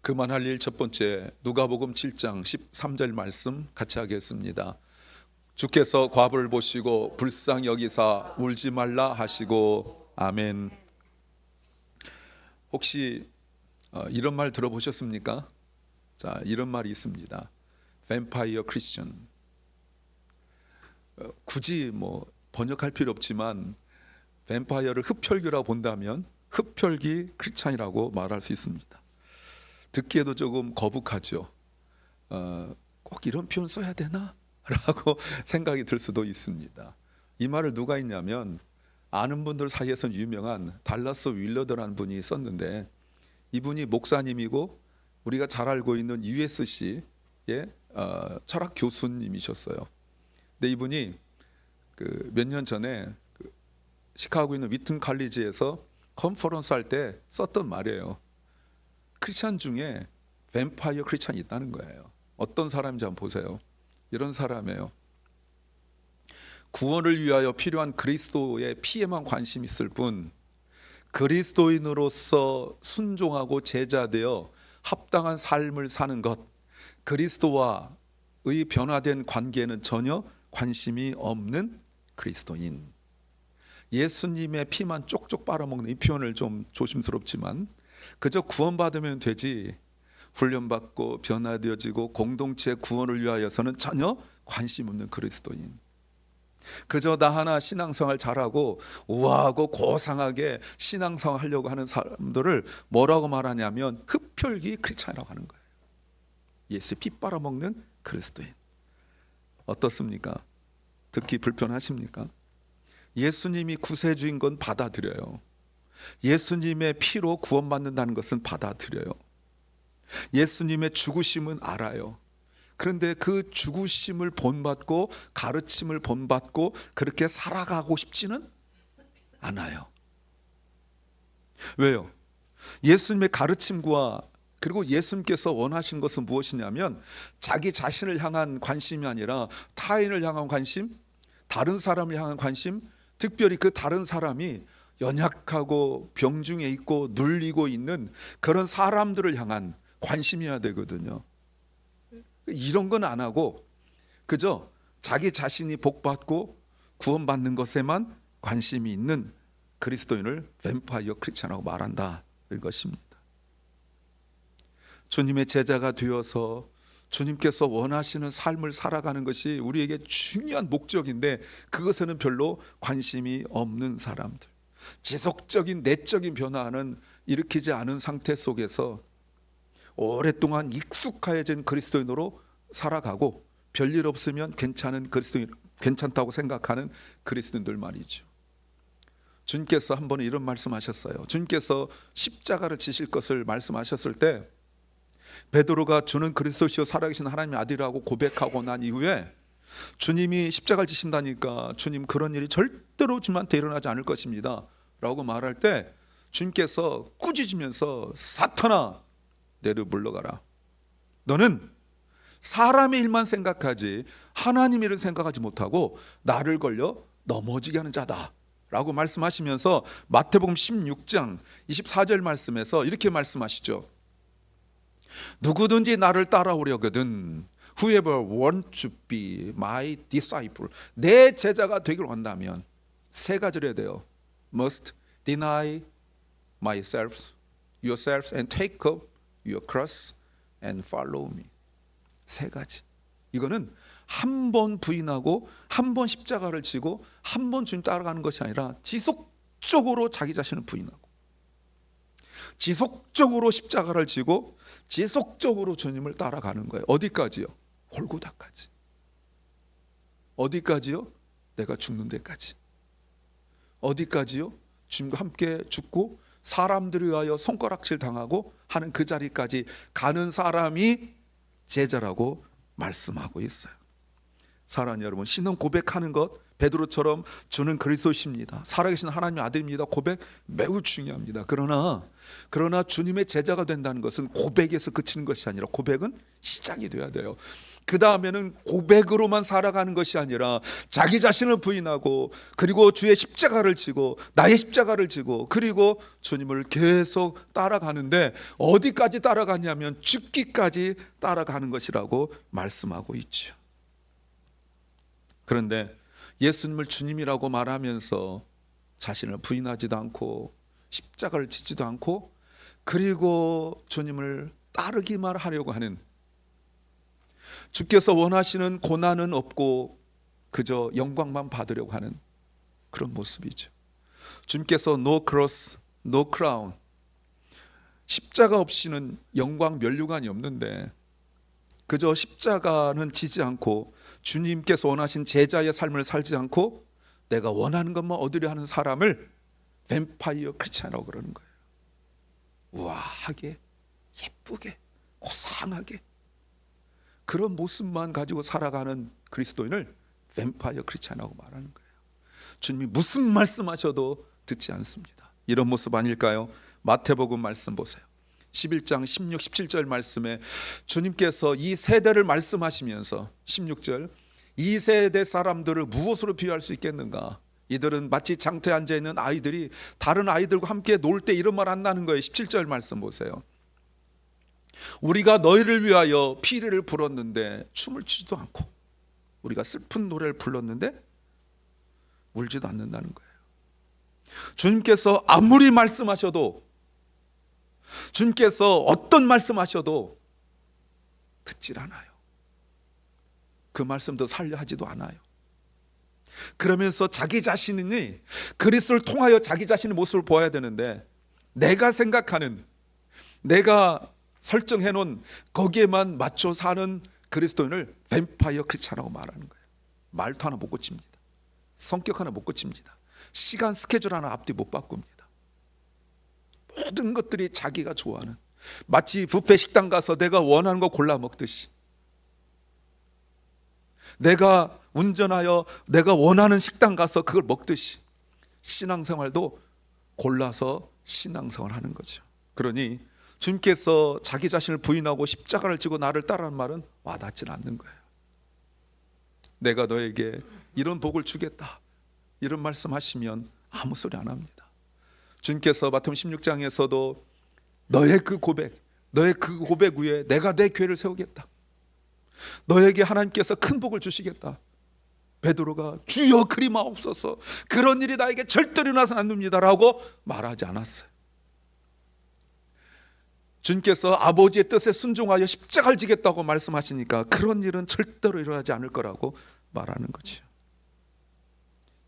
그만할 일 첫 번째, 누가복음 7장 13절 말씀 같이 하겠습니다. 주께서 과부를 보시고 불쌍히 여기사 울지 말라 하시고 아멘. 혹시 이런 말 들어보셨습니까? 자, 이런 말이 있습니다. 뱀파이어 크리스천. 굳이 번역할 필요 없지만 뱀파이어를 흡혈귀라고 본다면 흡혈귀 크리스찬이라고 말할 수 있습니다. 듣기에도 조금 거북하죠. 꼭 이런 표현 써야 되나? 라고 생각이 들 수도 있습니다. 이 말을 누가 했냐면 아는 분들 사이에서는 유명한 달라스 윌러드라는 분이 썼는데, 이분이 목사님이고 우리가 잘 알고 있는 USC의 철학 교수님이셨어요. 근데 이분이 몇 년 전에 시카고에 있는 위튼 칼리지에서 컨퍼런스 할 때 썼던 말이에요. 크리스찬 중에 뱀파이어 크리스찬이 있다는 거예요. 어떤 사람인지 한번 보세요. 이런 사람이에요. 구원을 위하여 필요한 그리스도의 피에만 관심이 있을 뿐, 그리스도인으로서 순종하고 제자되어 합당한 삶을 사는 것, 그리스도와의 변화된 관계에는 전혀 관심이 없는 그리스도인. 예수님의 피만 쪽쪽 빨아먹는 이 표현을 좀 조심스럽지만 그저 구원받으면 되지 훈련받고 변화되어지고 공동체 구원을 위하여서는 전혀 관심 없는 그리스도인. 그저 나 하나 신앙생활 잘하고 우아하고 고상하게 신앙생활 하려고 하는 사람들을 뭐라고 말하냐면 흡혈귀 크리스찬이라고 하는 거예요. 예수 피 빨아먹는 그리스도인. 어떻습니까? 듣기 불편하십니까? 예수님이 구세주인 건 받아들여요. 예수님의 피로 구원받는다는 것은 받아들여요. 예수님의 죽으심은 알아요. 그런데 그 죽으심을 본받고 가르침을 본받고 그렇게 살아가고 싶지는 않아요. 왜요? 예수님의 가르침과 그리고 예수님께서 원하신 것은 무엇이냐면 자기 자신을 향한 관심이 아니라 타인을 향한 관심, 다른 사람을 향한 관심, 특별히 그 다른 사람이 연약하고 병중에 있고 눌리고 있는 그런 사람들을 향한 관심이어야 되거든요. 이런 건 안 하고 그저 자기 자신이 복받고 구원받는 것에만 관심이 있는 그리스도인을 뱀파이어 크리스찬이라고 말한다, 이것입니다. 주님의 제자가 되어서 주님께서 원하시는 삶을 살아가는 것이 우리에게 중요한 목적인데 그것에는 별로 관심이 없는 사람들, 지속적인 내적인 변화는 일으키지 않은 상태 속에서 오랫동안 익숙해진 그리스도인으로 살아가고 별일 없으면 괜찮은 그리스도인, 괜찮다고 생각하는 그리스도인들 말이죠. 주님께서 한 번은 이런 말씀하셨어요. 주님께서 십자가를 지실 것을 말씀하셨을 때 베드로가 주는 그리스도시요 살아계신 하나님의 아들이라고 고백하고 난 이후에 주님이 십자가를 지신다니까 주님 그런 일이 절대로 주님한테 일어나지 않을 것입니다 라고 말할 때 주님께서 꾸짖으면서 사탄아 내려 물러가라. 너는 사람의 일만 생각하지 하나님 일을 생각하지 못하고 나를 걸려 넘어지게 하는 자다 라고 말씀하시면서 마태복음 16장 24절 말씀에서 이렇게 말씀하시죠. 누구든지 나를 따라오려거든 Whoever wants to be my disciple, 내 제자가 되기를 원한다면 세 가지를 해야 돼요. Must deny yourselves and take up your cross and follow me. 세 가지. 이거는 한 번 부인하고 한 번 십자가를 지고 한 번 주님 따라가는 것이 아니라 지속적으로 자기 자신을 부인하고 지속적으로 십자가를 지고 지속적으로 주님을 따라가는 거예요. 어디까지요? 골고다까지. 어디까지요? 내가 죽는 데까지. 어디까지요? 주님과 함께 죽고 사람들에 의하여 손가락질 당하고 하는 그 자리까지 가는 사람이 제자라고 말씀하고 있어요. 사랑하는 여러분, 신앙 고백하는 것 베드로처럼 주는 그리스도십니다, 살아계신 하나님의 아들입니다 고백 매우 중요합니다. 그러나 주님의 제자가 된다는 것은 고백에서 그치는 것이 아니라 고백은 시작이 돼야 돼요. 그 다음에는 고백으로만 살아가는 것이 아니라 자기 자신을 부인하고 그리고 주의 십자가를 지고 나의 십자가를 지고 그리고 주님을 계속 따라가는데 어디까지 따라가냐면 죽기까지 따라가는 것이라고 말씀하고 있죠. 그런데 예수님을 주님이라고 말하면서 자신을 부인하지도 않고 십자가를 지지도 않고 그리고 주님을 따르기만 하려고 하는, 주께서 원하시는 고난은 없고 그저 영광만 받으려고 하는 그런 모습이죠. 주님께서 no cross, no crown, 십자가 없이는 영광 면류관이 없는데 그저 십자가는 지지 않고 주님께서 원하신 제자의 삶을 살지 않고 내가 원하는 것만 얻으려 하는 사람을 뱀파이어 크리스찬이라고 그러는 거예요. 우아하게, 예쁘게, 고상하게 그런 모습만 가지고 살아가는 그리스도인을 뱀파이어 크리스찬이라고 말하는 거예요. 주님이 무슨 말씀하셔도 듣지 않습니다. 이런 모습 아닐까요? 마태복음 말씀 보세요. 11장 16, 17절 말씀에 주님께서 이 세대를 말씀하시면서 16절, 이 세대 사람들을 무엇으로 비유할 수 있겠는가? 이들은 마치 장터에 앉아있는 아이들이 다른 아이들과 함께 놀 때 이런 말 안 나는 거예요. 17절 말씀 보세요. 우리가 너희를 위하여 피리를 불었는데 춤을 추지도 않고 우리가 슬픈 노래를 불렀는데 울지도 않는다는 거예요. 주님께서 아무리 말씀하셔도, 주님께서 어떤 말씀하셔도 듣질 않아요. 그 말씀도 살려 하지도 않아요. 그러면서 자기 자신이 그리스도를 통하여 자기 자신의 모습을 보아야 되는데 내가 생각하는, 내가 설정해 놓은 거기에만 맞춰 사는 그리스도인을 뱀파이어 크리스찬이라고 말하는 거예요. 말투 하나 못 고칩니다. 성격 하나 못 고칩니다. 시간 스케줄 하나 앞뒤 못 바꿉니다. 모든 것들이 자기가 좋아하는, 마치 뷔페 식당 가서 내가 원하는 거 골라 먹듯이, 내가 운전하여 내가 원하는 식당 가서 그걸 먹듯이 신앙생활도 골라서 신앙생활을 하는 거죠. 그러니 주님께서 자기 자신을 부인하고 십자가를 지고 나를 따르는 말은 와닿지는 않는 거예요. 내가 너에게 이런 복을 주겠다, 이런 말씀하시면 아무 소리 안 합니다. 주님께서 마태복음 16장에서도 너의 그 고백 위에 내가 내 교회를 세우겠다, 너에게 하나님께서 큰 복을 주시겠다. 베드로가 주여 그리 마옵소서, 그런 일이 나에게 절대로 일어나서는 안 됩니다 라고 말하지 않았어요. 주님께서 아버지의 뜻에 순종하여 십자가를 지겠다고 말씀하시니까 그런 일은 절대로 일어나지 않을 거라고 말하는 거죠.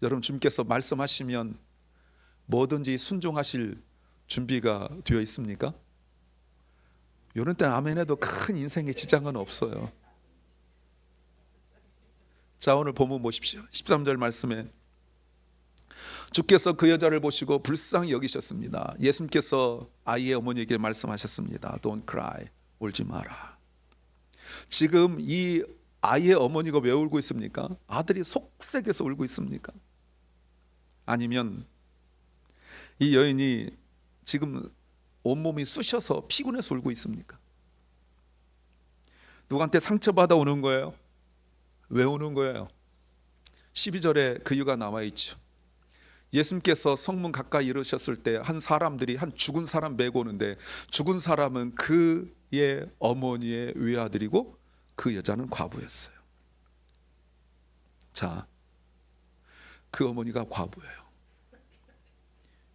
여러분, 주님께서 말씀하시면 뭐든지 순종하실 준비가 되어 있습니까? 이런 때는 아멘해도 큰 인생에 지장은 없어요. 자, 오늘 본문 보십시오. 13절 말씀에 주께서 그 여자를 보시고 불쌍히 여기셨습니다. 예수님께서 아이의 어머니에게 말씀하셨습니다. Don't cry, 울지 마라. 지금 이 아이의 어머니가 왜 울고 있습니까? 아들이 속색에서 울고 있습니까? 아니면 이 여인이 지금 온몸이 쑤셔서 피곤해서 울고 있습니까? 누구한테 상처받아 우는 거예요? 왜 우는 거예요? 12절에 그 이유가 나와 있죠. 예수님께서 성문 가까이 이르셨을 때 한 사람들이 한 죽은 사람 메고 오는데 죽은 사람은 그의 어머니의 외아들이고 그 여자는 과부였어요. 자, 그 어머니가 과부예요.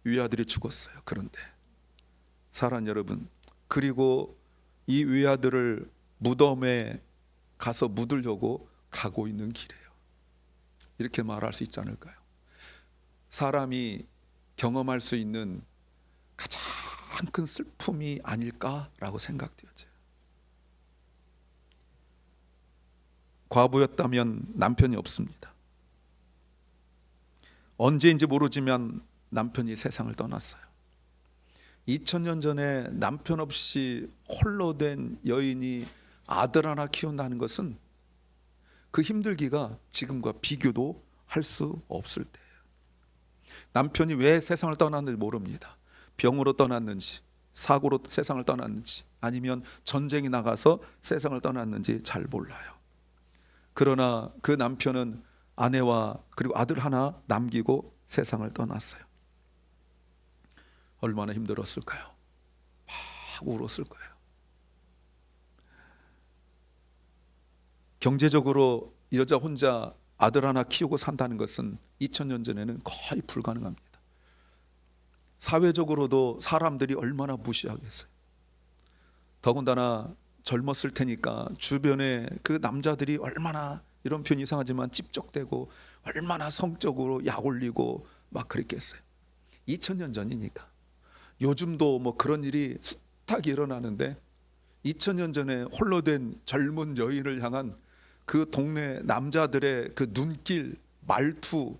외아들이 죽었어요. 그런데 사랑 여러분, 그리고 이 외아들을 무덤에 가서 묻으려고 가고 있는 길이에요. 이렇게 말할 수 있지 않을까요? 사람이 경험할 수 있는 가장 큰 슬픔이 아닐까라고 생각되어져요. 과부였다면 남편이 없습니다. 언제인지 모르지만 남편이 세상을 떠났어요. 2000년 전에 남편 없이 홀로 된 여인이 아들 하나 키운다는 것은 그 힘들기가 지금과 비교도 할 수 없을 때예요. 남편이 왜 세상을 떠났는지 모릅니다. 병으로 떠났는지, 사고로 세상을 떠났는지, 아니면 전쟁이 나가서 세상을 떠났는지 잘 몰라요. 그러나 그 남편은 아내와 그리고 아들 하나 남기고 세상을 떠났어요. 얼마나 힘들었을까요? 막 울었을 거예요. 경제적으로 여자 혼자 아들 하나 키우고 산다는 것은 2000년 전에는 거의 불가능합니다. 사회적으로도 사람들이 얼마나 무시하겠어요. 더군다나 젊었을 테니까 주변에 그 남자들이 얼마나, 이런 표현 이상하지만 찝적대고 얼마나 성적으로 약 올리고 막 그랬겠어요. 2000년 전이니까. 요즘도 뭐 그런 일이 숱하게 일어나는데 2000년 전에 홀로 된 젊은 여인을 향한 그 동네 남자들의 그 눈길, 말투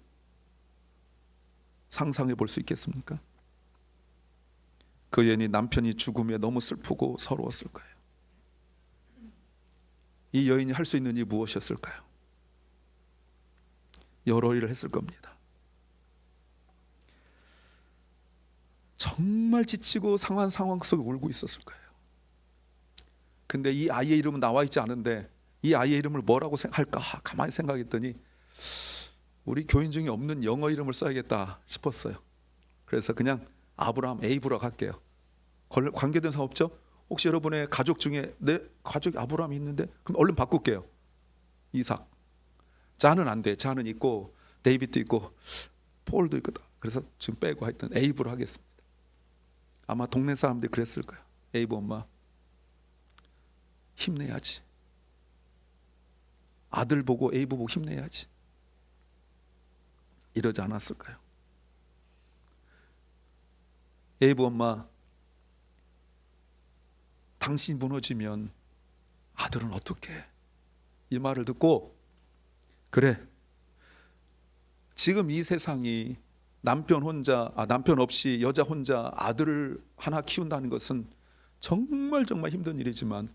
상상해 볼 수 있겠습니까? 그 여인이 남편이 죽음에 너무 슬프고 서러웠을 거예요. 이 여인이 할 수 있는 일이 무엇이었을까요? 여러 일을 했을 겁니다. 정말 지치고 상한 상황 속에 울고 있었을 거예요. 근데 이 아이의 이름은 나와 있지 않은데 이 아이의 이름을 뭐라고 할까 가만히 생각했더니 우리 교인 중에 없는 영어 이름을 써야겠다 싶었어요. 그래서 그냥 아브라함, 에이브라고 할게요. 관계된 사람 없죠? 혹시 여러분의 가족 중에 내 가족이 아브라함이 있는데 그럼 얼른 바꿀게요. 이삭. 자는 안 돼. 자는 있고 데이빗도 있고 폴도 있고. 그래서 지금 빼고 하여튼 에이브로 하겠습니다. 아마 동네 사람들이 그랬을 거예요. 에이브 엄마 힘내야지. 아들 보고 에이브 보고 힘내야지. 이러지 않았을까요? 에이브 엄마, 당신이 무너지면 아들은 어떻게 해? 이 말을 듣고 그래, 지금 이 세상이 남편 없이 여자 혼자 아들을 하나 키운다는 것은 정말 힘든 일이지만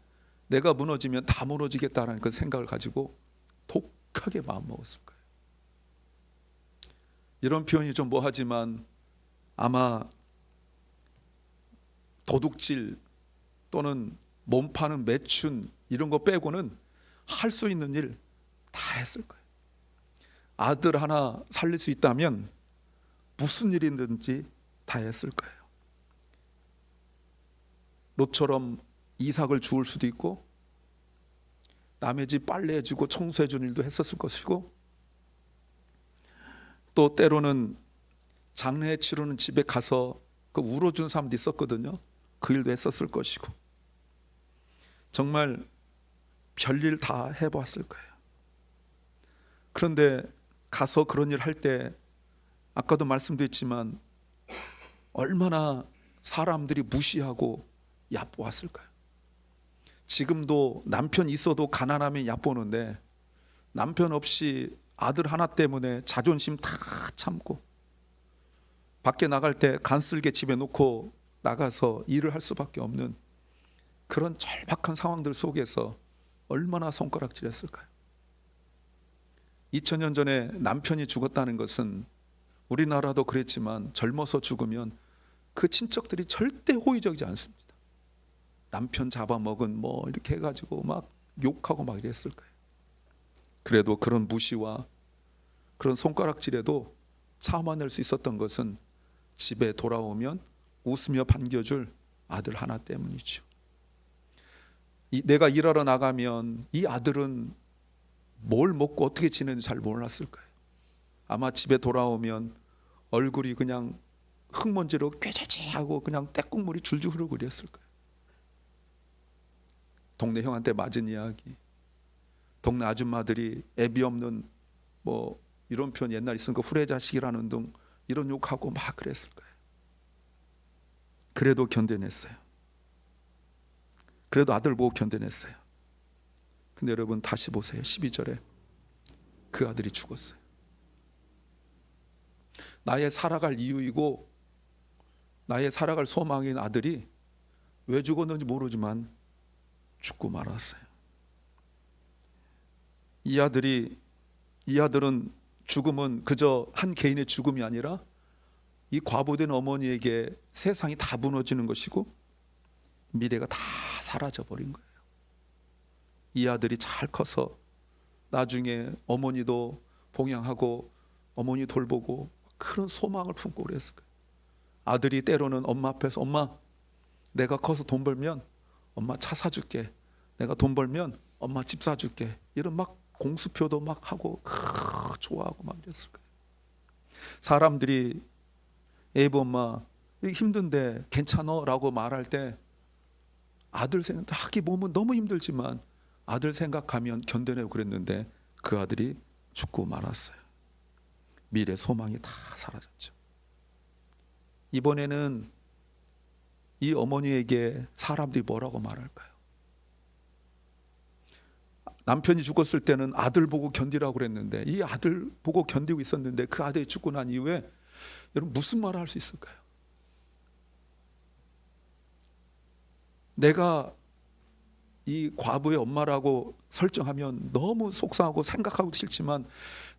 내가 무너지면 다 무너지겠다라는 그 생각을 가지고 독하게 마음먹었을 거예요. 이런 표현이 좀 뭐하지만 아마 도둑질 또는 몸 파는 매춘 이런 거 빼고는 할 수 있는 일 다 했을 거예요. 아들 하나 살릴 수 있다면 무슨 일이든지 다 했을 거예요. 롯처럼 이삭을 주울 수도 있고 남의 집 빨래해 주고 청소해 주는 일도 했었을 것이고 또 때로는 장례 치르는 집에 가서 그 울어준 사람도 있었거든요. 그 일도 했었을 것이고 정말 별일 다 해보았을 거예요. 그런데 가서 그런 일 할 때 아까도 말씀드렸지만 얼마나 사람들이 무시하고 얕보았을까요? 지금도 남편 있어도 가난하면 얕보는데 남편 없이 아들 하나 때문에 자존심 다 참고 밖에 나갈 때 간쓸게 집에 놓고 나가서 일을 할 수밖에 없는 그런 절박한 상황들 속에서 얼마나 손가락질했을까요? 2000년 전에 남편이 죽었다는 것은 우리나라도 그랬지만 젊어서 죽으면 그 친척들이 절대 호의적이지 않습니다. 남편 잡아먹은 뭐 이렇게 해가지고 막 욕하고 막 이랬을 거예요. 그래도 그런 무시와 그런 손가락질에도 참아낼 수 있었던 것은 집에 돌아오면 웃으며 반겨줄 아들 하나 때문이죠. 내가 일하러 나가면 이 아들은 뭘 먹고 어떻게 지내는지 잘 몰랐을 거예요. 아마 집에 돌아오면 얼굴이 그냥 흙먼지로 꾀죄죄하고 그냥 떼국물이 줄줄 흐르고 그랬을 거예요. 동네 형한테 맞은 이야기, 동네 아줌마들이 애비 없는 뭐 이런 표현 옛날 있으니까 후레자식이라는 등 이런 욕하고 막 그랬을 거예요. 그래도 견뎌냈어요. 그래도 아들 보고 견뎌냈어요. 근데 여러분 다시 보세요. 12절에 그 아들이 죽었어요. 나의 살아갈 이유이고 나의 살아갈 소망인 아들이 왜 죽었는지 모르지만 죽고 말았어요. 이 아들은 죽음은 그저 한 개인의 죽음이 아니라 이 과부된 어머니에게 세상이 다 무너지는 것이고 미래가 다 사라져 버린 거예요. 이 아들이 잘 커서 나중에 어머니도 봉양하고 어머니 돌보고 그런 소망을 품고 그랬을 거예요. 아들이 때로는 엄마 앞에서 엄마 내가 커서 돈 벌면 엄마 차 사줄게, 내가 돈 벌면 엄마 집 사줄게, 이런 막 공수표도 막 하고 좋아하고 막 이랬을 거예요. 사람들이 에이브 엄마 힘든데 괜찮어? 라고 말할 때 아들 생각하기 몸은 너무 힘들지만 아들 생각하면 견뎌내고 그랬는데 그 아들이 죽고 말았어요. 미래 소망이 다 사라졌죠. 이번에는 이 어머니에게 사람들이 뭐라고 말할까요? 남편이 죽었을 때는 아들 보고 견디라고 그랬는데 이 아들 보고 견디고 있었는데 그 아들이 죽고 난 이후에 여러분 무슨 말을 할 수 있을까요? 내가 이 과부의 엄마라고 설정하면 너무 속상하고 생각하고 싫지만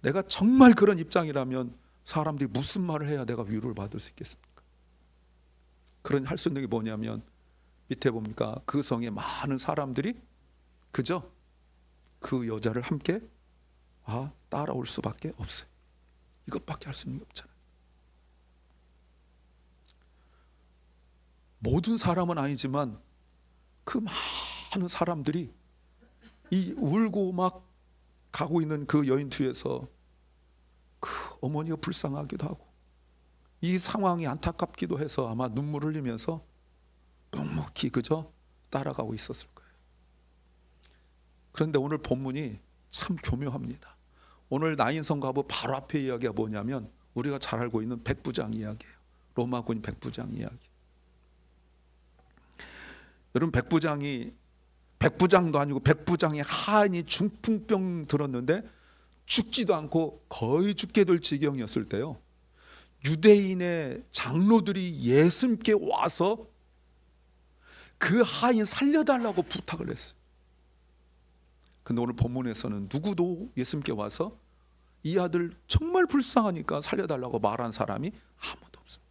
내가 정말 그런 입장이라면 사람들이 무슨 말을 해야 내가 위로를 받을 수 있겠습니까? 그런 할 수 있는 게 뭐냐면 밑에 봅니까? 그 성에 많은 사람들이 그저 그 여자를 함께 따라올 수밖에 없어요. 이것밖에 할 수 있는 게 없잖아요. 모든 사람은 아니지만 그 많은 사람들이 이 울고 막 가고 있는 그 여인 뒤에서 그 어머니가 불쌍하기도 하고 이 상황이 안타깝기도 해서 아마 눈물 흘리면서 묵묵히 그저 따라가고 있었을 거예요. 그런데 오늘 본문이 참 교묘합니다. 오늘 나인성 과부 바로 앞에 이야기가 뭐냐면 우리가 잘 알고 있는 백부장 이야기예요. 로마 군인 백부장 이야기. 여러분 백부장도 아니고 백부장의 하인이 중풍병 들었는데 죽지도 않고 거의 죽게 될 지경이었을 때요, 유대인의 장로들이 예수님께 와서 그 하인 살려달라고 부탁을 했어요. 근데 오늘 본문에서는 누구도 예수님께 와서 이 아들 정말 불쌍하니까 살려달라고 말한 사람이 아무도 없어요.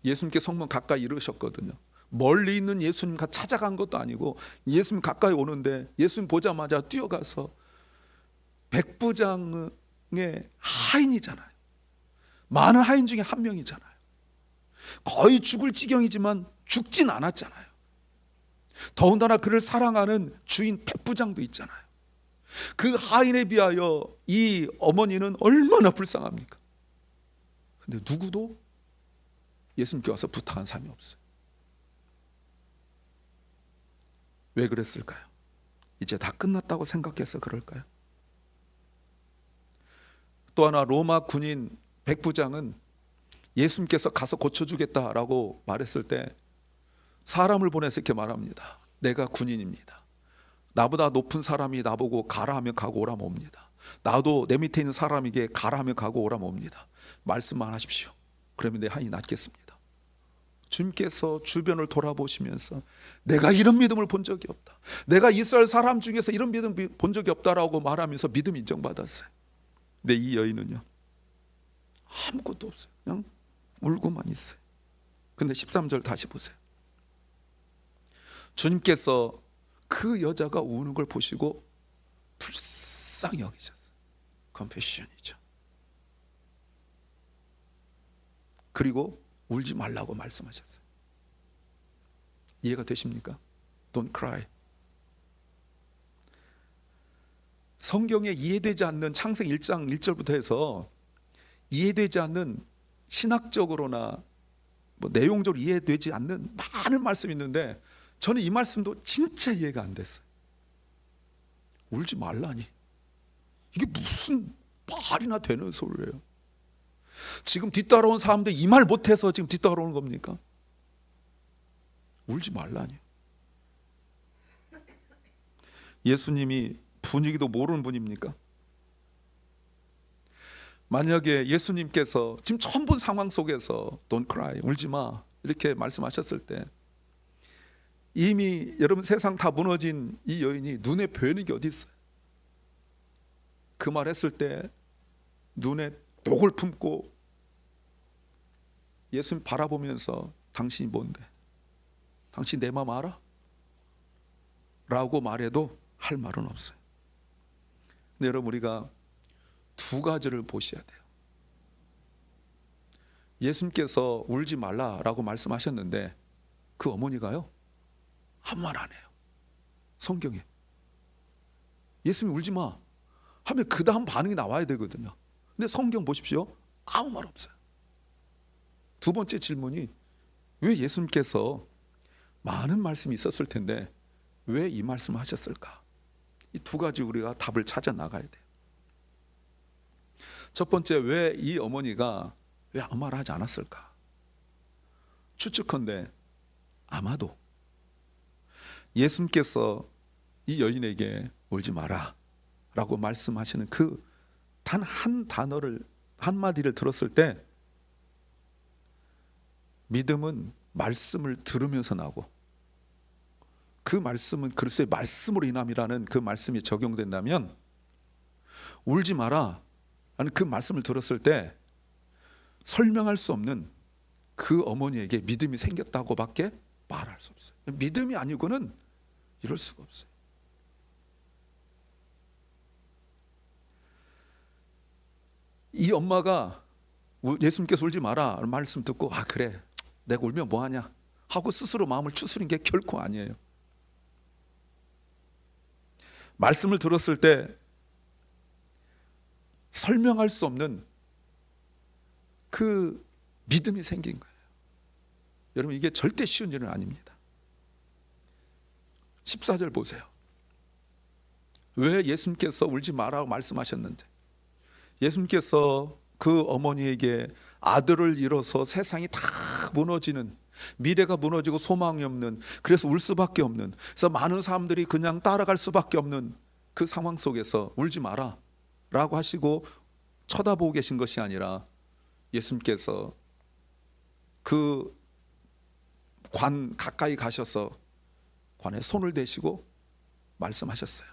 예수님께 성문 가까이 이르셨거든요. 멀리 있는 예수님 찾아간 것도 아니고 예수님 가까이 오는데 예수님 보자마자 뛰어가서 백부장의 하인이잖아요. 많은 하인 중에 한 명이잖아요. 거의 죽을 지경이지만 죽진 않았잖아요. 더군다나 그를 사랑하는 주인 백부장도 있잖아요. 그 하인에 비하여 이 어머니는 얼마나 불쌍합니까? 근데 누구도 예수님께 와서 부탁한 사람이 없어요. 왜 그랬을까요? 이제 다 끝났다고 생각해서 그럴까요? 또 하나 로마 군인 백부장은 예수님께서 가서 고쳐주겠다라고 말했을 때 사람을 보내서 이렇게 말합니다. 내가 군인입니다. 나보다 높은 사람이 나보고 가라 하면 가고 오라면 옵니다. 나도 내 밑에 있는 사람에게 가라 하면 가고 오라면 옵니다. 말씀만 하십시오. 그러면 내 한이 낫겠습니다. 주님께서 주변을 돌아보시면서 내가 이런 믿음을 본 적이 없다, 내가 이스라엘 사람 중에서 이런 믿음 본 적이 없다라고 말하면서 믿음 인정받았어요. 근데 이 여인은요 아무것도 없어요. 그냥 울고만 있어요. 근데 13절 다시 보세요. 주님께서 그 여자가 우는 걸 보시고 불쌍히 여기셨어요. 컴패션이죠. 그리고 울지 말라고 말씀하셨어요. 이해가 되십니까? Don't cry. 성경에 이해되지 않는 창세기 1장 1절부터 해서 이해되지 않는 신학적으로나 내용적으로 이해되지 않는 많은 말씀이 있는데 저는 이 말씀도 진짜 이해가 안 됐어요. 울지 말라니 이게 무슨 말이나 되는 소리예요. 지금 뒤따라온 사람들 이 말 못해서 지금 뒤따라오는 겁니까? 울지 말라니. 예수님이 분위기도 모르는 분입니까? 만약에 예수님께서 지금 처음 본 상황 속에서 Don't cry, 울지 마 이렇게 말씀하셨을 때 이미 여러분 세상 다 무너진 이 여인이 눈에 보이는 게 어디 있어요? 그 말 했을 때 눈에 독을 품고 예수님 바라보면서 당신이 뭔데? 당신 내 마음 알아? 라고 말해도 할 말은 없어요. 근데 여러분, 우리가 두 가지를 보셔야 돼요. 예수님께서 울지 말라라고 말씀하셨는데 그 어머니가요, 아무 말 안 해요. 성경에 예수님 울지 마 하면 그 다음 반응이 나와야 되거든요. 근데 성경 보십시오, 아무 말 없어요. 두 번째 질문이, 왜 예수님께서 많은 말씀이 있었을 텐데 왜 이 말씀을 하셨을까? 이 두 가지 우리가 답을 찾아 나가야 돼요. 첫 번째, 왜 이 어머니가 왜 아무 말 하지 않았을까? 추측컨대 아마도 예수님께서 이 여인에게 울지 마라 라고 말씀하시는 그 단 한 단어를, 한마디를 들었을 때 믿음은 말씀을 들으면서 나고, 그 말씀은 그리스도의 말씀으로 인함이라는 그 말씀이 적용된다면, 울지 마라 라는 그 말씀을 들었을 때 설명할 수 없는 그 어머니에게 믿음이 생겼다고밖에 말할 수 없어요. 믿음이 아니고는 이럴 수가 없어요. 이 엄마가 예수님께서 울지 마라 말씀 듣고, 아 그래 내가 울면 뭐하냐 하고 스스로 마음을 추스린 게 결코 아니에요. 말씀을 들었을 때 설명할 수 없는 그 믿음이 생긴 거예요. 여러분, 이게 절대 쉬운 일은 아닙니다. 14절 보세요. 왜 예수님께서 울지 마라고 말씀하셨는데, 예수님께서 그 어머니에게 아들을 잃어서 세상이 다 무너지는, 미래가 무너지고 소망이 없는, 그래서 울 수밖에 없는, 그래서 많은 사람들이 그냥 따라갈 수밖에 없는 그 상황 속에서 울지 마라 라고 하시고 쳐다보고 계신 것이 아니라, 예수님께서 그 관 가까이 가셔서 관에 손을 대시고 말씀하셨어요.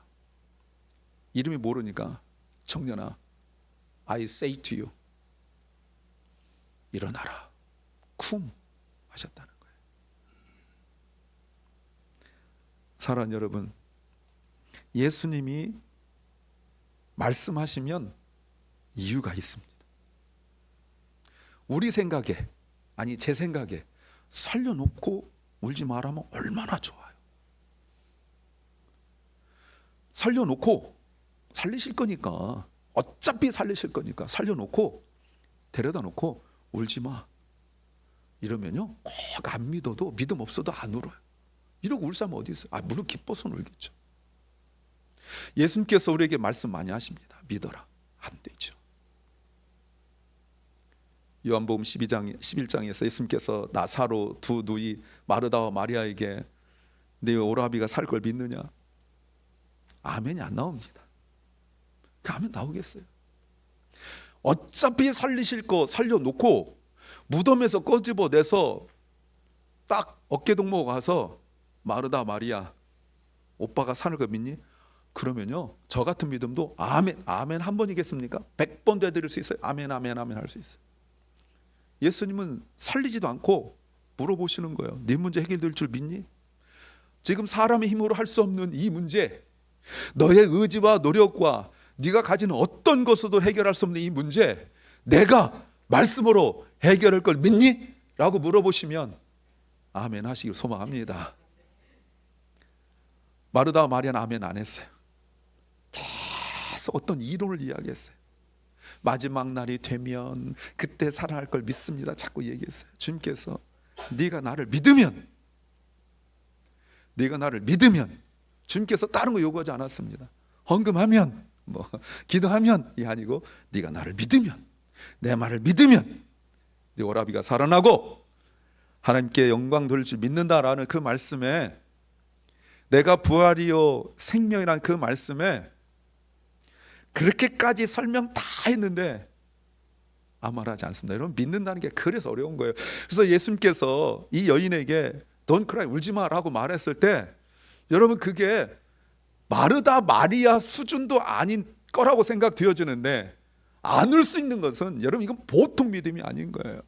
이름이 모르니까, 청년아 I say to you, 일어나라, 쿵 하셨다는 거예요. 사랑하는 여러분, 예수님이 말씀하시면 이유가 있습니다. 우리 생각에, 아니 제 생각에 살려놓고 울지 말라면 얼마나 좋아요. 살려놓고, 살리실 거니까, 어차피 살리실 거니까 살려놓고 데려다 놓고 울지 마 이러면요, 꼭 안 믿어도, 믿음 없어도 안 울어요. 이러고 울 사람 어디 있어요? 물론 기뻐서는 울겠죠. 예수님께서 우리에게 말씀 많이 하십니다. 믿어라. 안 되죠. 요한복음 11장에서 예수님께서 나사로 두 누이 마르다와 마리아에게 네 오라비가 살 걸 믿느냐? 아멘이 안 나옵니다. 그 아멘 나오겠어요? 어차피 살리실 거 살려놓고 무덤에서 꺼집어내서 딱 어깨동무 가서 마르다 마리아, 오빠가 사는 거 믿니? 그러면요, 저 같은 믿음도 아멘, 아멘 한 번이겠습니까? 100번 되드릴 수 있어요. 아멘, 아멘, 아멘 할 수 있어요. 예수님은 살리지도 않고 물어보시는 거예요. 네 문제 해결될 줄 믿니? 지금 사람의 힘으로 할 수 없는 이 문제, 너의 의지와 노력과 네가 가지는 어떤 것으로도 해결할 수 없는 이 문제, 내가 말씀으로 해결할 걸 믿니? 라고 물어보시면 아멘 하시길 소망합니다. 마르다와 마리아는 아멘 안 했어요. 계속 어떤 이론을 이야기했어요. 마지막 날이 되면 그때 살아날 걸 믿습니다. 자꾸 얘기했어요. 주님께서 네가 나를 믿으면, 네가 나를 믿으면, 주님께서 다른 거 요구하지 않았습니다. 헌금하면, 기도하면 이 아니고, 네가 나를 믿으면, 내 말을 믿으면 네 오라비가 살아나고 하나님께 영광 돌릴 줄 믿는다라는 그 말씀에, 내가 부활이요 생명이라는 그 말씀에 그렇게까지 설명 다 했는데 아무 말 하지 않습니다. 여러분, 믿는다는 게 그래서 어려운 거예요. 그래서 예수님께서 이 여인에게 Don't cry, 울지 마라고 말했을 때, 여러분 그게 마르다 마리아 수준도 아닌 거라고 생각되어지는데, 안 울 수 있는 것은 여러분 이건 보통 믿음이 아닌 거예요.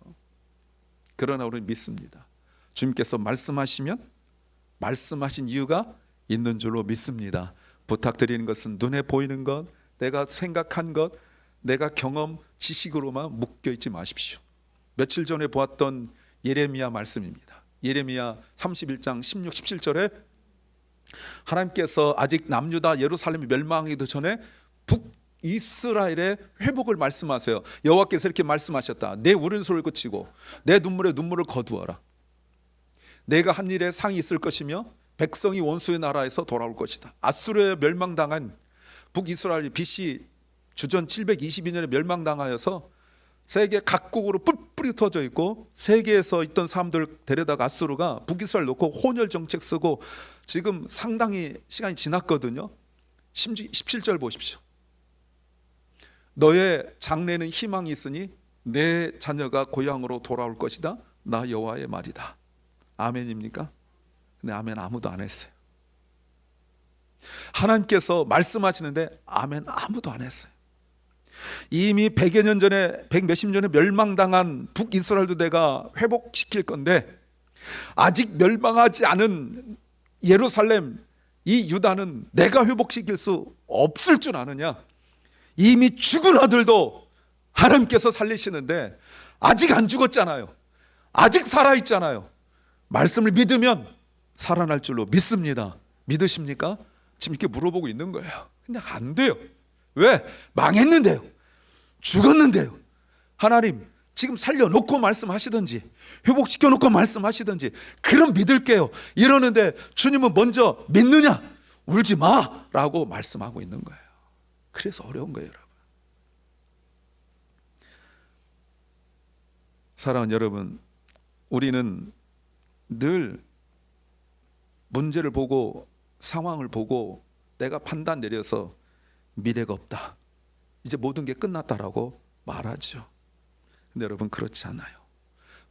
그러나 우리는 믿습니다. 주님께서 말씀하시면 말씀하신 이유가 있는 줄로 믿습니다. 부탁드리는 것은 눈에 보이는 것, 내가 생각한 것, 내가 경험, 지식으로만 묶여 있지 마십시오. 며칠 전에 보았던 예레미야 말씀입니다. 예레미야 31장 16, 17절에 하나님께서 아직 남유다 예루살렘이 멸망하기도 전에 북이스라엘의 회복을 말씀하세요. 여호와께서 이렇게 말씀하셨다. 내 우는 소리를 그치고 내 눈물에 눈물을 거두어라. 내가 한 일에 상이 있을 것이며 백성이 원수의 나라에서 돌아올 것이다. 아수르에 멸망당한 북이스라엘이 BC 주전 722년에 멸망당하여서 세계 각국으로 뿔뿔이 터져 있고, 세계에서 있던 사람들 데려다가 아수르가 북이스라엘 놓고 혼혈 정책 쓰고 지금 상당히 시간이 지났거든요. 17절 보십시오. 너의 장래는 희망이 있으니 내 자녀가 고향으로 돌아올 것이다. 나 여호와의 말이다. 아멘입니까? 근데 아멘 아무도 안 했어요. 하나님께서 말씀하시는데 아멘 아무도 안 했어요. 이미 100여 년 전에 100몇십 년에 멸망당한 북이스라엘도 내가 회복시킬 건데, 아직 멸망하지 않은 예루살렘, 이 유다는 내가 회복시킬 수 없을 줄 아느냐. 이미 죽은 아들도 하나님께서 살리시는데 아직 안 죽었잖아요. 아직 살아있잖아요. 말씀을 믿으면 살아날 줄로 믿습니다. 믿으십니까? 지금 이렇게 물어보고 있는 거예요. 근데 안 돼요. 왜? 망했는데요. 죽었는데요. 하나님 지금 살려놓고 말씀하시든지 회복시켜놓고 말씀하시든지 그럼 믿을게요 이러는데, 주님은 먼저 믿느냐? 울지 마 라고 말씀하고 있는 거예요. 그래서 어려운 거예요, 여러분. 사랑하는 여러분, 우리는 늘 문제를 보고 상황을 보고 내가 판단 내려서 미래가 없다, 이제 모든 게 끝났다라고 말하죠. 근데 여러분 그렇지 않아요.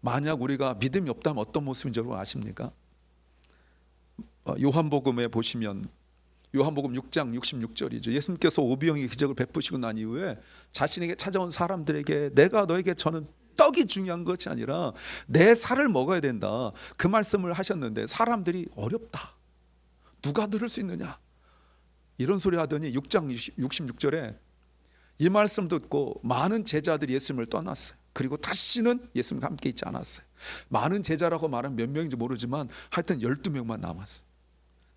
만약 우리가 믿음이 없다면 어떤 모습인지 여러분 아십니까? 요한복음에 보시면 요한복음 6장 66절이죠. 예수님께서 오병이의 기적을 베푸시고 난 이후에 자신에게 찾아온 사람들에게 내가 너에게 저는 떡이 중요한 것이 아니라 내 살을 먹어야 된다, 그 말씀을 하셨는데 사람들이 어렵다, 누가 들을 수 있느냐 이런 소리 하더니 6장 66절에 이 말씀 듣고 많은 제자들이 예수님을 떠났어요. 그리고 다시는 예수님과 함께 있지 않았어요. 많은 제자라고 말하면 몇 명인지 모르지만 하여튼 12명만 남았어요.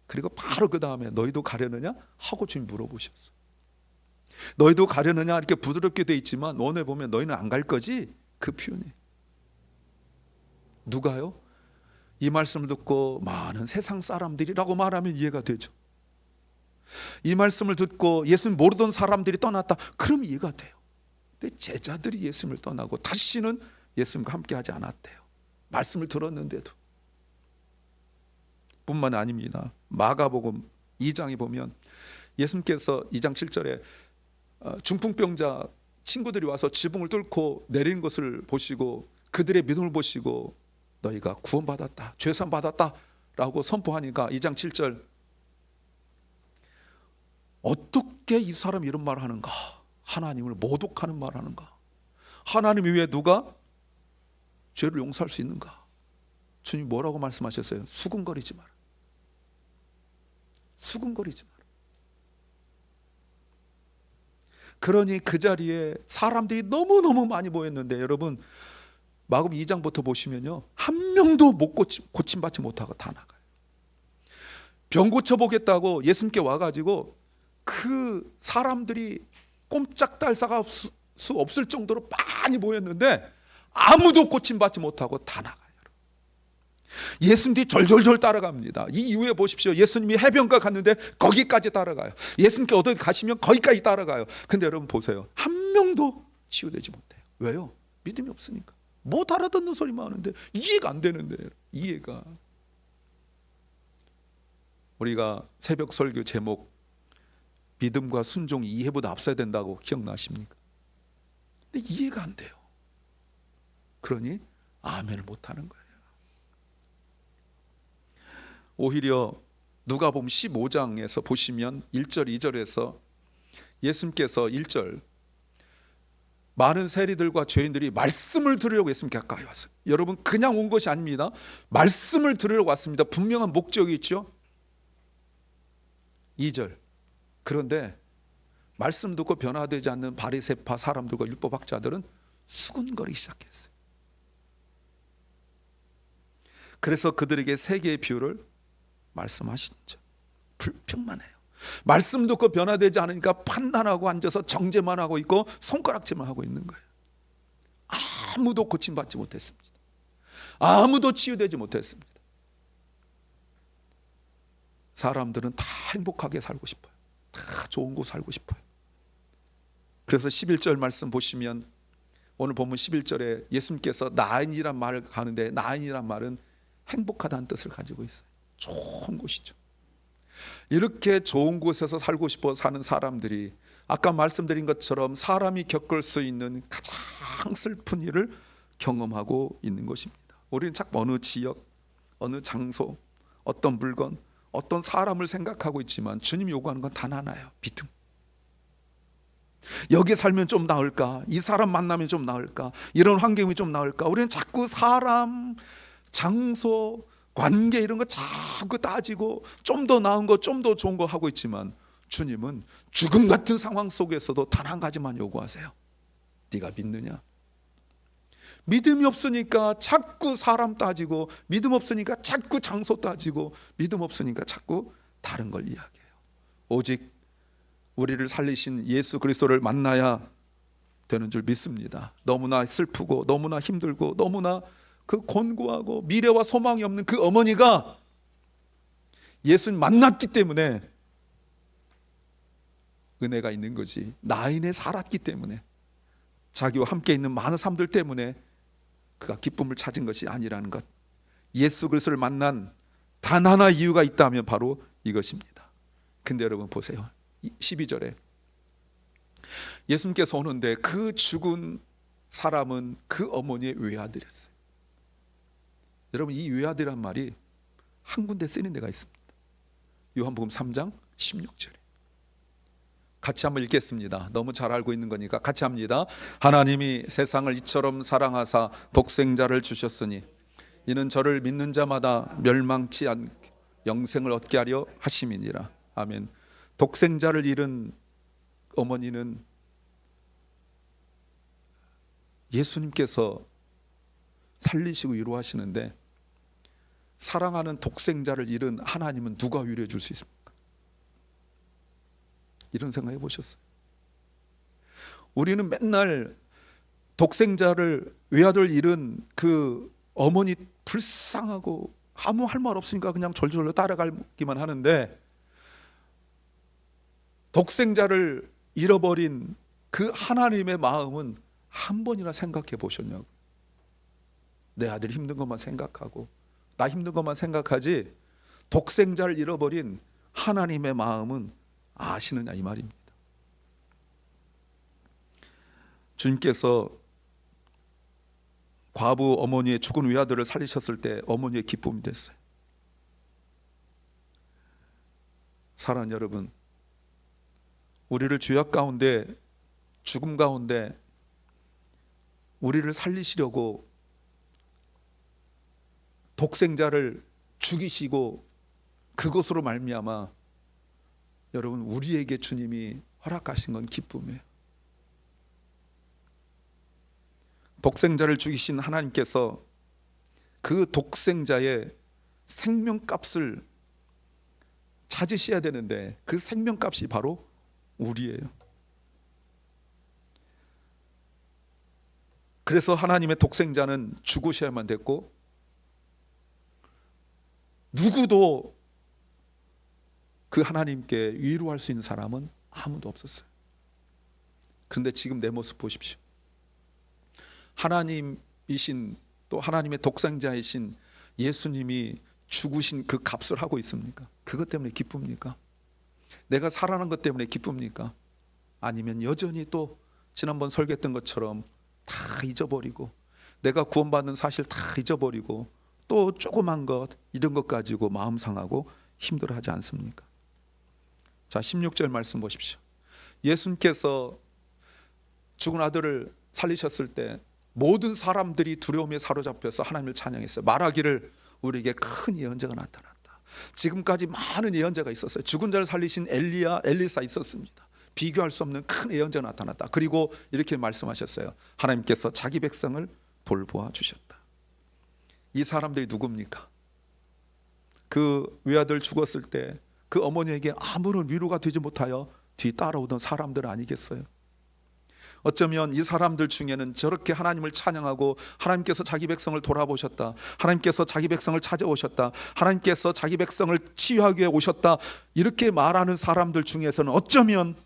그리고 바로 그 다음에 너희도 가려느냐 하고 주님 물어보셨어요. 너희도 가려느냐 이렇게 부드럽게 돼 있지만 오늘 보면 너희는 안 갈 거지, 그 표현이. 누가요? 이 말씀을 듣고 많은 세상 사람들이라고 말하면 이해가 되죠. 이 말씀을 듣고 예수님 모르던 사람들이 떠났다, 그럼 이해가 돼요. 근데 제자들이 예수님을 떠나고 다시는 예수님과 함께 하지 않았대요. 말씀을 들었는데도. 뿐만 아닙니다. 마가복음 2장에 보면 예수님께서 2장 7절에 중풍병자 친구들이 와서 지붕을 뚫고 내리는 것을 보시고 그들의 믿음을 보시고 너희가 구원받았다, 죄산 받았다 라고 선포하니까 2장 7절, 어떻게 이 사람이 이런 말을 하는가? 하나님을 모독하는 말을 하는가? 하나님 위에 누가 죄를 용서할 수 있는가? 주님 뭐라고 말씀하셨어요? 수군거리지 마라. 수군거리지 마라. 그러니 그 자리에 사람들이 너무너무 많이 모였는데, 여러분 마가복음 2장부터 보시면요, 한 명도 못 고침받지 못하고 다 나가요. 병 고쳐보겠다고 예수님께 와가지고 그 사람들이 꼼짝달싹할 수 없을 정도로 많이 모였는데 아무도 고침받지 못하고 다 나가요. 예수님이 절절절 따라갑니다. 이 이후에 보십시오. 예수님이 해변가 갔는데 거기까지 따라가요. 예수님께 어디 가시면 거기까지 따라가요. 근데 여러분 보세요, 한 명도 치유되지 못해요. 왜요? 믿음이 없으니까. 못 알아듣는 소리만 하는데 이해가 안 되는데, 이해가. 우리가 새벽 설교 제목 믿음과 순종이 이해보다 앞서야 된다고 기억나십니까? 근데 이해가 안 돼요. 그러니 아멘을 못하는 거예요. 오히려 누가복음 15장에서 보시면 1절 2절에서 예수님께서 1절, 많은 세리들과 죄인들이 말씀을 들으려고 예수님께 가까이 왔어요. 여러분 그냥 온 것이 아닙니다. 말씀을 들으려고 왔습니다. 분명한 목적이 있죠. 2절, 그런데 말씀 듣고 변화되지 않는 바리새파 사람들과 율법학자들은 수군거리기 시작했어요. 그래서 그들에게 세 개의 비유를 말씀하시죠. 불평만 해요. 말씀 듣고 변화되지 않으니까 판단하고 앉아서 정죄만 하고 있고 손가락질만 하고 있는 거예요. 아무도 고침받지 못했습니다. 아무도 치유되지 못했습니다. 사람들은 다 행복하게 살고 싶어요. 다 좋은 곳 살고 싶어요. 그래서 11절 말씀 보시면 오늘 본문 11절에 예수님께서 나인이란 말을 하는데, 나인이란 말은 행복하다는 뜻을 가지고 있어요. 좋은 곳이죠. 이렇게 좋은 곳에서 살고 싶어 사는 사람들이 아까 말씀드린 것처럼 사람이 겪을 수 있는 가장 슬픈 일을 경험하고 있는 것입니다. 우리는 자꾸 어느 지역, 어느 장소, 어떤 물건, 어떤 사람을 생각하고 있지만 주님이 요구하는 건 단 하나예요. 믿음. 여기 살면 좀 나을까? 이 사람 만나면 좀 나을까? 이런 환경이 좀 나을까? 우리는 자꾸 사람, 장소, 관계 이런 거 자꾸 따지고 좀 더 나은 거, 좀 더 좋은 거 하고 있지만 주님은 죽음 같은 상황 속에서도 단 한 가지만 요구하세요. 네가 믿느냐? 믿음이 없으니까 자꾸 사람 따지고, 믿음 없으니까 자꾸 장소 따지고, 믿음 없으니까 자꾸 다른 걸 이야기해요. 오직 우리를 살리신 예수 그리스도를 만나야 되는 줄 믿습니다. 너무나 슬프고 너무나 힘들고 너무나 그 곤고하고 미래와 소망이 없는 그 어머니가 예수님 만났기 때문에 은혜가 있는 거지, 나인에 살았기 때문에, 자기와 함께 있는 많은 사람들 때문에 그가 기쁨을 찾은 것이 아니라는 것. 예수 그리스도를 만난 단 하나 이유가 있다면 바로 이것입니다. 근데 여러분 보세요. 12절에 예수님께서 오는데 그 죽은 사람은 그 어머니의 외아들이었어요. 여러분, 이 외아들이란 말이 한 군데 쓰는 데가 있습니다. 요한복음 3장 16절에 같이 한번 읽겠습니다. 너무 잘 알고 있는 거니까 같이 합니다. 하나님이 세상을 이처럼 사랑하사 독생자를 주셨으니 이는 저를 믿는 자마다 멸망치 않게 영생을 얻게 하려 하심이니라. 아멘. 독생자를 잃은 어머니는 예수님께서 살리시고 위로하시는데, 사랑하는 독생자를 잃은 하나님은 누가 위로해 줄 수 있습니까? 이런 생각 해보셨어요? 우리는 맨날 독생자를, 외아들 잃은 그 어머니 불쌍하고 아무 할 말 없으니까 그냥 졸졸 따라가기만 하는데, 독생자를 잃어버린 그 하나님의 마음은 한 번이나 생각해 보셨냐고. 내 아들이 힘든 것만 생각하고 나 힘든 것만 생각하지 독생자를 잃어버린 하나님의 마음은 아시느냐, 이 말입니다. 주님께서 과부 어머니의 죽은 외아들을 살리셨을 때 어머니의 기쁨이 됐어요. 사랑하는 여러분, 우리를 죄악 가운데, 죽음 가운데 우리를 살리시려고 독생자를 죽이시고 그것으로 말미암아 여러분, 우리에게 주님이 허락하신 건 기쁨이에요. 독생자를 죽이신 하나님께서 그 독생자의 생명값을 찾으셔야 되는데 그 생명값이 바로 우리예요. 그래서 하나님의 독생자는 죽으셔야만 됐고, 누구도 그 하나님께 위로할 수 있는 사람은 아무도 없었어요. 그런데 지금 내 모습 보십시오. 하나님이신, 또 하나님의 독생자이신 예수님이 죽으신 그 값을 하고 있습니까? 그것 때문에 기쁩니까? 내가 살아난 것 때문에 기쁩니까? 아니면 여전히 또 지난번 설교했던 것처럼 다 잊어버리고, 내가 구원받는 사실 다 잊어버리고 또 조그만 것, 이런 것 가지고 마음 상하고 힘들어하지 않습니까? 자, 16절 말씀 보십시오. 예수님께서 죽은 아들을 살리셨을 때 모든 사람들이 두려움에 사로잡혀서 하나님을 찬양했어요. 말하기를 우리에게 큰 예언자가 나타났다. 지금까지 많은 예언자가 있었어요. 죽은 자를 살리신 엘리야, 엘리사 있었습니다. 비교할 수 없는 큰 예언자가 나타났다. 그리고 이렇게 말씀하셨어요. 하나님께서 자기 백성을 돌보아 주셨다. 이 사람들이 누굽니까? 그 외아들 죽었을 때 그 어머니에게 아무런 위로가 되지 못하여 뒤 따라오던 사람들 아니겠어요? 어쩌면 이 사람들 중에는 저렇게 하나님을 찬양하고 하나님께서 자기 백성을 돌아보셨다, 하나님께서 자기 백성을 찾아오셨다, 하나님께서 자기 백성을 치유하기 위해 오셨다, 이렇게 말하는 사람들 중에서는 어쩌면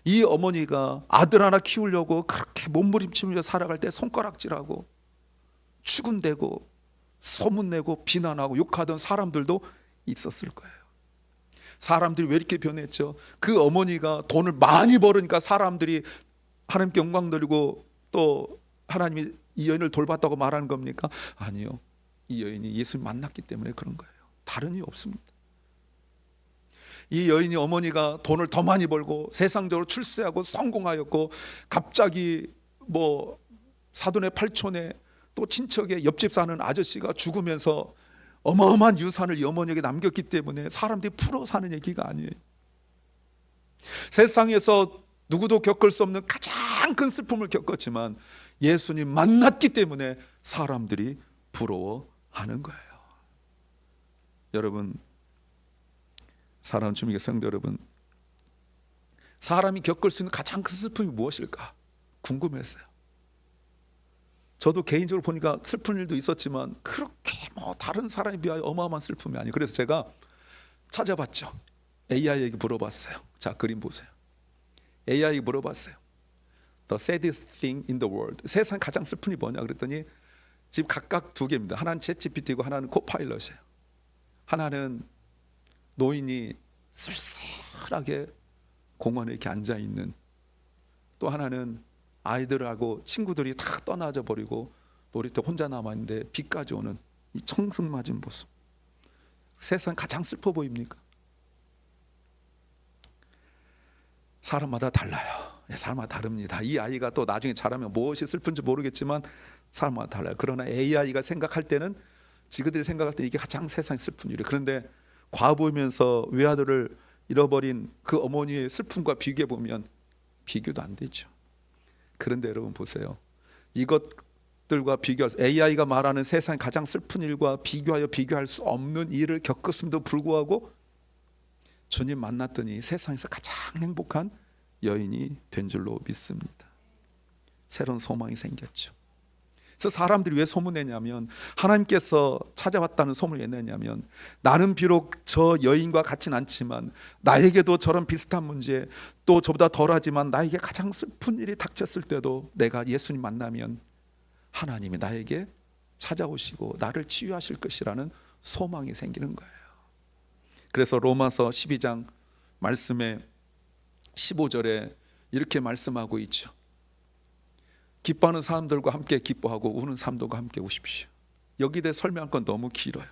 이 어머니가 아들 하나 키우려고 그렇게 몸부림치면서 살아갈 때 손가락질하고 추근대고 소문내고 비난하고 욕하던 사람들도 있었을 거예요. 사람들이 왜 이렇게 변했죠? 그 어머니가 돈을 많이 벌으니까 사람들이 하나님께 영광 돌리고 또 하나님이 이 여인을 돌봤다고 말하는 겁니까? 아니요. 이 여인이 예수를 만났기 때문에 그런 거예요. 다른 이유 없습니다. 이 여인이 어머니가 돈을 더 많이 벌고 세상적으로 출세하고 성공하였고 갑자기 뭐 사돈의 팔촌에 또 친척의 옆집 사는 아저씨가 죽으면서 어마어마한 유산을 이 어머니에게 남겼기 때문에 사람들이 풀어 사는 얘기가 아니에요. 세상에서 누구도 겪을 수 없는 가장 큰 슬픔을 겪었지만 예수님 만났기 때문에 사람들이 부러워하는 거예요. 여러분, 사랑하는 주님의 성도 여러분, 사람이 겪을 수 있는 가장 큰 슬픔이 무엇일까 궁금했어요. 저도 개인적으로 보니까 슬픈 일도 있었지만 그렇게 뭐 다른 사람에 비하여 어마어마한 슬픔이 아니에요. 그래서 제가 찾아봤죠. AI에게 물어봤어요. 자, 그림 보세요. AI에게 물어봤어요. The saddest thing in the world. 세상 가장 슬픈 일이 뭐냐 그랬더니 지금 각각 두 개입니다. 하나는 챗GPT고 하나는 코파일럿이에요. 하나는 노인이 쓸쓸하게 공원에 이렇게 앉아 있는, 또 하나는 아이들하고 친구들이 다 떠나져 버리고 놀이터 혼자 남아 있는데 비까지 오는 이 청승맞은 모습. 세상 가장 슬퍼 보입니까? 사람마다 달라요. 사람마다 다릅니다. 이 아이가 또 나중에 자라면 무엇이 슬픈지 모르겠지만 사람마다 달라요. 그러나 AI가 생각할 때는 지그들이 생각할 때 이게 가장 세상에 슬픈 일이에요. 그런데 과부면서 외아들을 잃어버린 그 어머니의 슬픔과 비교해 보면 비교도 안 되죠. 그런데 여러분 보세요. 이것들과 비교할 AI가 말하는 세상의 가장 슬픈 일과 비교할 수 없는 일을 겪었음에도 불구하고 주님 만났더니 세상에서 가장 행복한 여인이 된 줄로 믿습니다. 새로운 소망이 생겼죠. 그래서 사람들이 왜 소문내냐면, 하나님께서 찾아왔다는 소문을 왜 내냐면, 나는 비록 저 여인과 같진 않지만 나에게도 저런 비슷한 문제, 또 저보다 덜하지만 나에게 가장 슬픈 일이 닥쳤을 때도 내가 예수님 만나면 하나님이 나에게 찾아오시고 나를 치유하실 것이라는 소망이 생기는 거예요. 그래서 로마서 12장 말씀에 15절에 이렇게 말씀하고 있죠. 기뻐하는 사람들과 함께 기뻐하고 우는 사람들과 함께 우십시오. 여기에 대해 설명할 건 너무 길어요.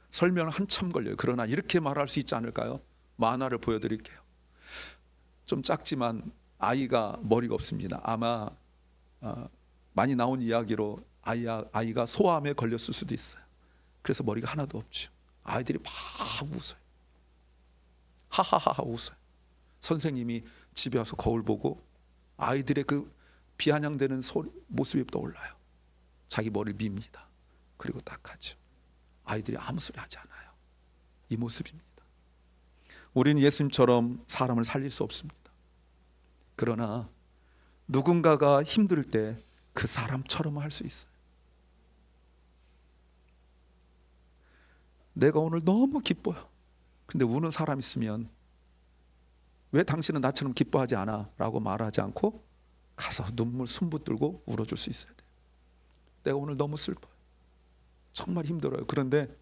설명은 한참 걸려요. 그러나 이렇게 말할 수 있지 않을까요? 만화를 보여드릴게요. 좀 작지만 아이가 머리가 없습니다. 아마 많이 나온 이야기로 아이가 소아암에 걸렸을 수도 있어요. 그래서 머리가 하나도 없죠. 아이들이 막 웃어요. 하하하하 웃어요. 선생님이 집에 와서 거울 보고 아이들의 그 비아냥대는 모습이 떠올라요. 자기 머리를 밉니다. 그리고 딱 하죠. 아이들이 아무 소리 하지 않아요. 이 모습입니다. 우리는 예수님처럼 사람을 살릴 수 없습니다. 그러나 누군가가 힘들 때 그 사람처럼 할 수 있어요. 내가 오늘 너무 기뻐요. 근데 우는 사람 있으면 왜 당신은 나처럼 기뻐하지 않아? 라고 말하지 않고 가서 눈물 숨붙들고 울어줄 수 있어야 돼요. 내가 오늘 너무 슬퍼요. 정말 힘들어요. 그런데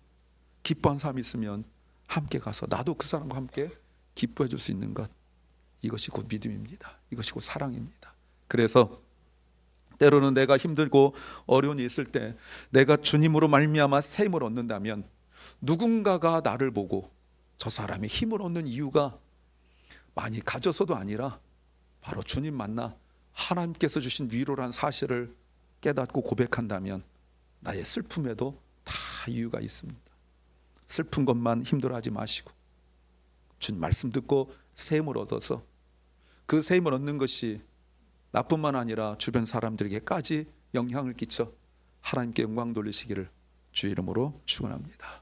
기뻐한 사람이 있으면 함께 가서 나도 그 사람과 함께 기뻐해 줄 수 있는 것, 이것이 곧 믿음입니다. 이것이 곧 사랑입니다. 그래서 때로는 내가 힘들고 어려운 일이 있을 때 내가 주님으로 말미암아 새 힘을 얻는다면 누군가가 나를 보고 저 사람이 힘을 얻는 이유가 많이 가져서도 아니라 바로 주님 만나 하나님께서 주신 위로란 사실을 깨닫고 고백한다면 나의 슬픔에도 다 이유가 있습니다. 슬픈 것만 힘들어하지 마시고 주님 말씀 듣고 새 힘을 얻어서 그 새 힘을 얻는 것이 나뿐만 아니라 주변 사람들에게까지 영향을 끼쳐 하나님께 영광 돌리시기를 주의 이름으로 축원합니다.